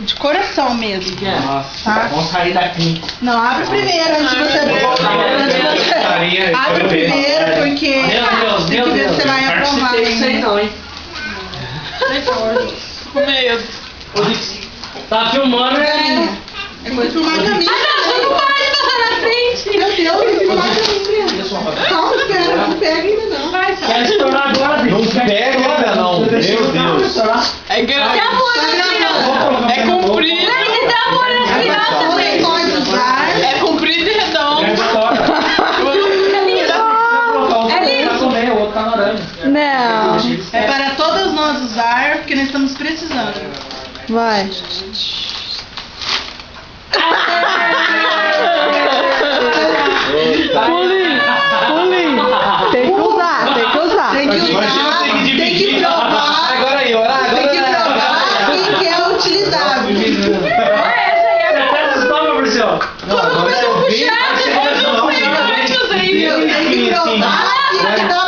De coração mesmo. Nossa, tá? vamos sair daqui. Não, abre primeiro antes de você. Abre primeiro porque tem que ver se você vai aprovar. Não sei não, hein? Com medo. Tá filmando, né? É coisa de filmar caminho. Não pode passar na frente. Meu Deus, tem que filmar caminho. Calma, espera, não pega ainda não. Quer estourar agora? Não pega ainda não. Meu Deus. É grande. É comprido. Você pode usar. É comprido e redondo. O outro tá laranja. Não. É para todas nós usar, porque nós estamos precisando. Vai. Pulinho. Tem que usar, tem que usar. Tem que usar, tem que provar. Agora aí, olha. Tem que provar quem que é utilizável. Toma, Marcelo. Como eu puxar, Eu nunca usei isso. tem que provar quem que dá